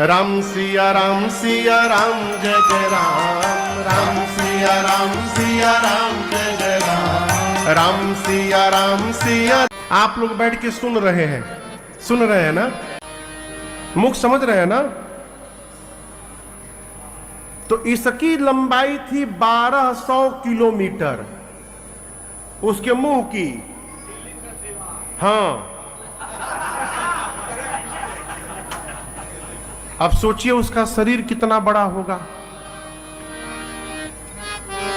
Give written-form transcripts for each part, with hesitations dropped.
राम सिया राम जय जय राम। राम सिया राम जय जय राम सिया। आप लोग बैठ के सुन रहे हैं ना, मुख समझ रहे हैं ना। तो इसकी लंबाई थी 1200 किलोमीटर, उसके मुंह की। हाँ, अब सोचिए उसका शरीर कितना बड़ा होगा।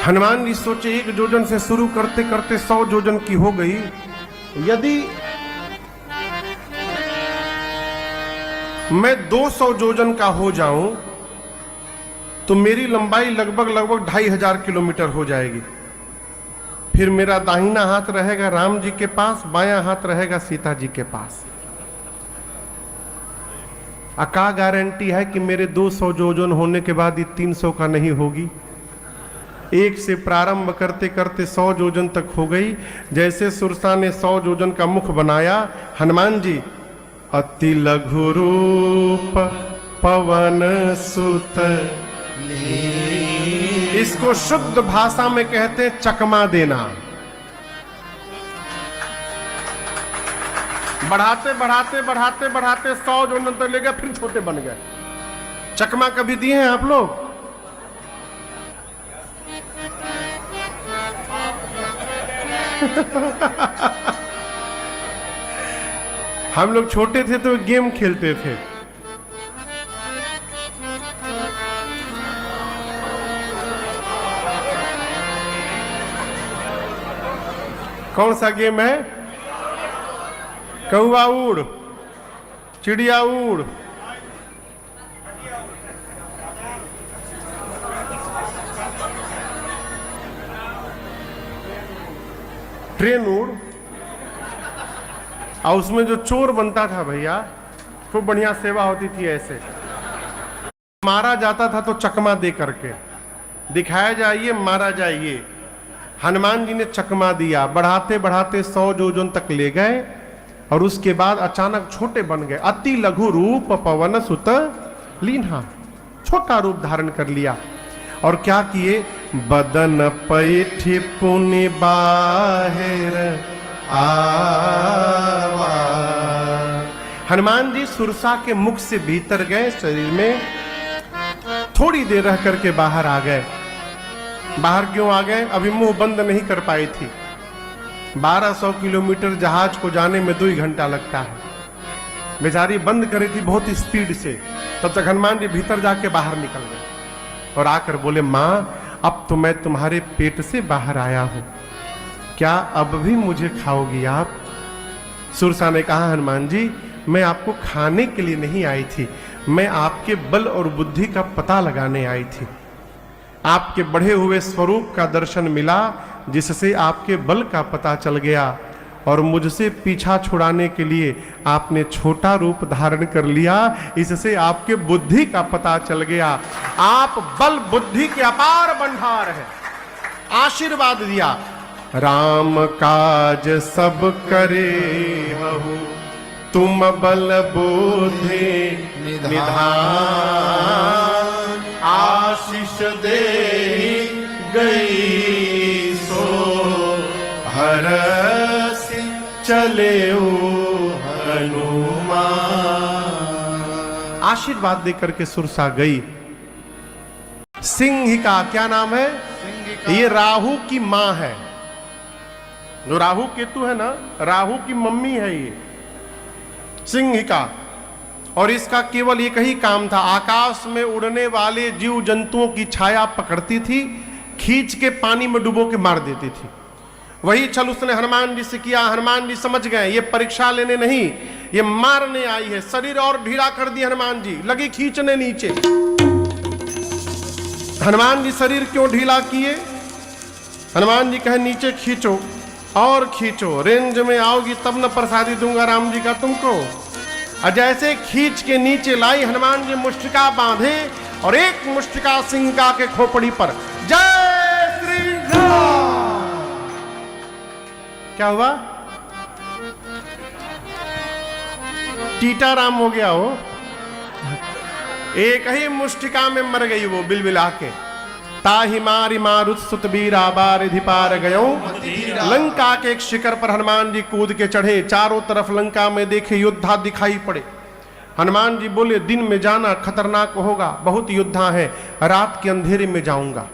हनुमान जी सोचे 1 योजन से शुरू करते करते 100 योजन की हो गई। यदि मैं 200 योजन का हो जाऊं तो मेरी लंबाई लगभग 2500 किलोमीटर हो जाएगी। फिर मेरा दाहिना हाथ रहेगा राम जी के पास, बायां हाथ रहेगा सीता जी के पास। का गारंटी है कि मेरे 200 योजन होने के बाद ये 300 का नहीं होगी। 1 से प्रारंभ करते करते 100 योजन तक हो गई। जैसे सुरसा ने 100 योजन का मुख बनाया, हनुमान जी अति लघु रूप पवन सुत, इसको शुद्ध भाषा में कहते हैं चकमा देना। बढ़ाते बढ़ाते बढ़ाते बढ़ाते 100 योजन तक ले गए, फिर छोटे बन गए। चकमा कभी दिए हैं आप लोग? हम लोग छोटे थे तो गेम खेलते थे। कौन सा गेम है? कौआ उड़, चिड़िया उड़, ट्रेन उड़। और उसमें जो चोर बनता था भैया, खूब बढ़िया सेवा होती थी। ऐसे मारा जाता था तो चकमा दे करके दिखाया जाइए, मारा जाइए। हनुमान जी ने चकमा दिया, बढ़ाते बढ़ाते 100 योजन तक ले गए और उसके बाद अचानक छोटे बन गए। अति लघु रूप पवन सुत लीन्हा, छोटा रूप धारण कर लिया। और क्या किए? बदन पैठी पुनि बाहिर आवा। हनुमान जी सुरसा के मुख से भीतर गए, शरीर में थोड़ी देर रह करके बाहर आ गए। बाहर क्यों आ गए? अभी मुंह बंद नहीं कर पाई थी। 1200 किलोमीटर जहाज को जाने में 2 घंटा लगता है। बेचारी बंद करी थी बहुत स्पीड से। तब तक हनुमान जी भीतर जाके बाहर निकल गए और आकर बोले, माँ अब तो मैं तुम्हारे पेट से बाहर आया हूं, क्या अब भी मुझे खाओगी आप? सुरसा ने कहा, हनुमान जी मैं आपको खाने के लिए नहीं आई थी, मैं आपके बल और बुद्धि का पता लगाने आई थी। आपके बढ़े हुए स्वरूप का दर्शन मिला, जिससे आपके बल का पता चल गया और मुझसे पीछा छुड़ाने के लिए आपने छोटा रूप धारण कर लिया, इससे आपके बुद्धि का पता चल गया। आप बल बुद्धि के अपार भंडार हैं। आशीर्वाद दिया, राम काज सब करे हहु, तुम बल बुद्धि निधान, आशीष दे गई सो हरस चले हनुमान। आशीर्वाद देकर के सुरसा गई। सिंहिका, क्या नाम है? ये राहु की मां है। जो राहु केतु है ना, राहु की मम्मी है ये सिंहिका। और इसका केवल एक ही काम था, आकाश में उड़ने वाले जीव जंतुओं की छाया पकड़ती थी, खींच के पानी में डुबो के मार देती थी। वही छल उसने हनुमान जी से किया। हनुमान जी समझ गए ये परीक्षा लेने नहीं, ये मारने आई है। शरीर और ढीला कर दिया हनुमान जी, लगी खींचने नीचे। हनुमान जी शरीर क्यों ढीला किए? हनुमान जी कहे नीचे खींचो और खींचो, रेंज में आओगी तब न प्रसादी दूंगा राम जी का तुमको। और जैसे खींच के नीचे लाई, हनुमान जी मुष्टिका बांधे और एक मुष्टिका सिंहिका के खोपड़ी पर। जय श्री राम। क्या हुआ? टीटा राम हो गया हो। एक ही मुष्टिका में मर गई वो बिलबिला के। ताहि मारी मारुत्सुत बीरा बारिधि पार गयो। लंका के एक शिखर पर हनुमान जी कूद के चढ़े। चारों तरफ लंका में देखे योद्धा दिखाई पड़े। हनुमान जी बोले दिन में जाना खतरनाक होगा, बहुत योद्धा है, रात के अंधेरे में जाऊंगा।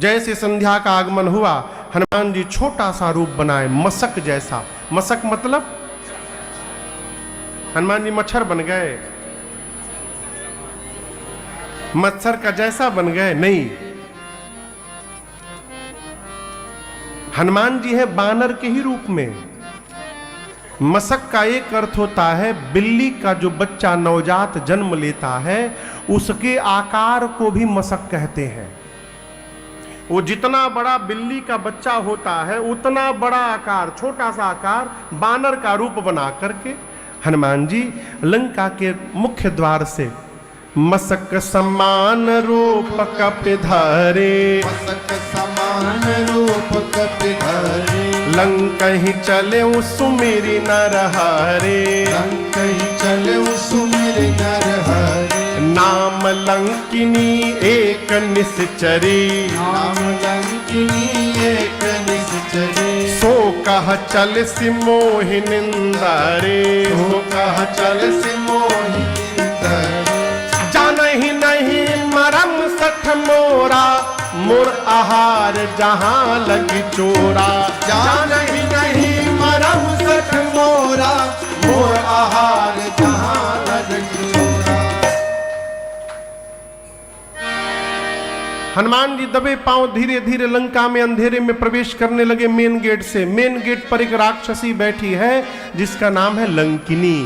जैसे संध्या का आगमन हुआ, हनुमान जी छोटा सा रूप बनाए, मशक जैसा। मशक मतलब हनुमान जी मच्छर बन गए, मच्छर का जैसा बन गए नहीं। हनुमान जी है बानर के ही रूप में। मशक का एक अर्थ होता है बिल्ली का जो बच्चा नवजात जन्म लेता है उसके आकार को भी मशक कहते हैं। वो जितना बड़ा बिल्ली का बच्चा होता है उतना बड़ा आकार, छोटा सा आकार बानर का रूप बना करके हनुमान जी लंका के मुख्य द्वार से मशक समान रूप कपिधरे। मशक समान रूप कपिधरे। लंकहि चले सुमिरि नर हरे। लंकहि चले सुमिरि नर हरे। नाम लंकिनी एक निश्चरी। नाम लंकिनी एक निश्चरी। सो कह चल सिमोहि निंदरे। सो कह चल सिमोहि निंदरे। जानहि नहीं मरम सठ मोरा, मोर आहार जहां लगी चोरा। जानहि नहीं मरम सठ मोरा, मोर आहार जहां लगी चोरा। हनुमान जी दबे पांव धीरे धीरे लंका में अंधेरे में प्रवेश करने लगे मेन गेट से। मेन गेट पर एक राक्षसी बैठी है जिसका नाम है लंकिनी।